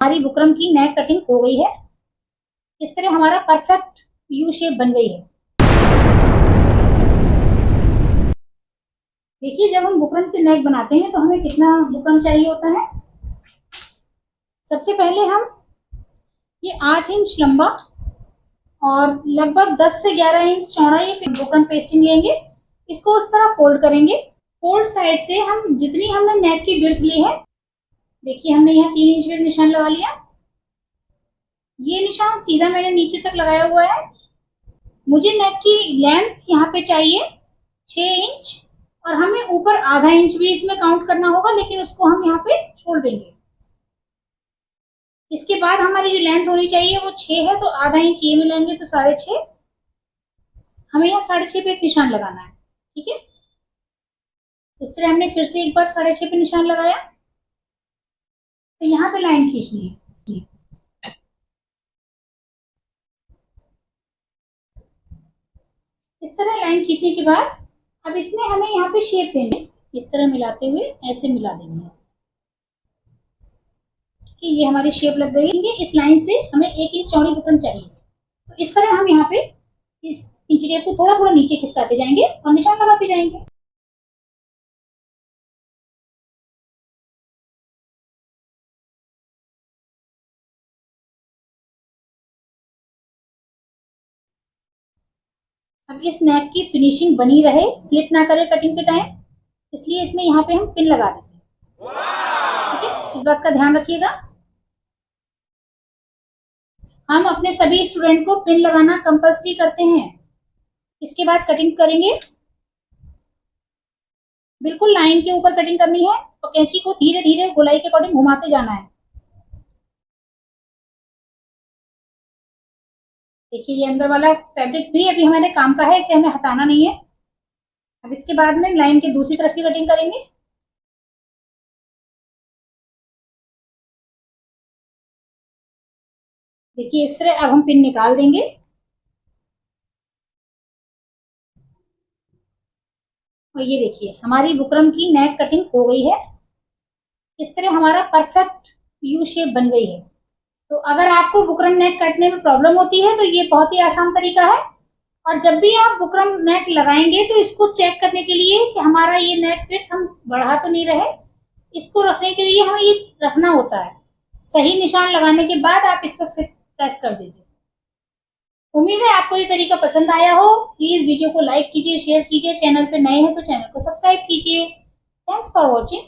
हमारी बुकरम की नेक कटिंग हो गई है। इस तरह हमारा परफेक्ट यू शेप बन गई है। देखिए, जब हम बुकरम से नेक बनाते हैं तो हमें कितना बुकरम चाहिए होता है। सबसे पहले हम ये 8 इंच लंबा और लगभग 10 से 11 इंच चौड़ा ये बुकरम पेस्टिंग लेंगे। इसको उस तरह फोल्ड करेंगे। फोल्ड साइड से हम जितनी हमने नेक की विड्थ ली है, देखिए हमने यहाँ 3 इंच पे निशान लगा लिया। ये निशान सीधा मैंने नीचे तक लगाया हुआ है। मुझे नेक की लेंथ यहाँ पे चाहिए 6 इंच और हमें ऊपर आधा इंच भी इसमें काउंट करना होगा, लेकिन उसको हम यहाँ पे छोड़ देंगे। इसके बाद हमारी जो लेंथ होनी चाहिए वो 6 है, तो आधा इंच ये मिलाएंगे तो 6.5। हमें यहाँ 6.5 पे एक निशान लगाना है। ठीक है, इस तरह हमने फिर से एक बार 6.5 पे निशान लगाया, तो यहाँ पे लाइन खींचनी है। इस तरह लाइन खींचने के बाद अब इसमें हमें यहाँ पे शेप देने, इस तरह मिलाते हुए ऐसे मिला देंगे कि ये हमारी शेप लग गई है। इस लाइन से हमें 1 इंच चौड़ी बुकरम चाहिए, तो इस तरह हम यहाँ पे इस इंच टेप को थोड़ा थोड़ा नीचे खिसकाते जाएंगे और निशान लगाते जाएंगे। अब इस नेक की फिनिशिंग बनी रहे, स्लिप ना करे कटिंग के टाइम, इसलिए इसमें यहाँ पे हम पिन लगा देते हैं। ठीक है, इस बात का ध्यान रखिएगा। हम अपने सभी स्टूडेंट को पिन लगाना कंपल्सरी करते हैं। इसके बाद कटिंग करेंगे। बिल्कुल लाइन के ऊपर कटिंग करनी है और कैंची को धीरे धीरे गोलाई के अकॉर्डिंग घुमाते जाना है। देखिए, ये अंदर वाला फैब्रिक भी अभी हमारे काम का है, इसे हमें हटाना नहीं है। अब इसके बाद में लाइन के दूसरी तरफ की कटिंग करेंगे। देखिए, इस तरह अब हम पिन निकाल देंगे। और ये देखिए, हमारी बुकरम की नेक कटिंग हो गई है। इस तरह हमारा परफेक्ट यू शेप बन गई है। तो अगर आपको बुकरम नेक कटने में प्रॉब्लम होती है तो ये बहुत ही आसान तरीका है। और जब भी आप बुकरम नेक लगाएंगे तो इसको चेक करने के लिए कि हमारा ये नेक फिट हम बढ़ा तो नहीं रहे, इसको रखने के लिए हमें ये रखना होता है। सही निशान लगाने के बाद आप इस पर फिट प्रेस कर दीजिए। उम्मीद है आपको ये तरीका पसंद आया हो। प्लीज वीडियो को लाइक कीजिए, शेयर कीजिए। चैनल पे नए हैं तो चैनल को सब्सक्राइब कीजिए। Thanks for watching.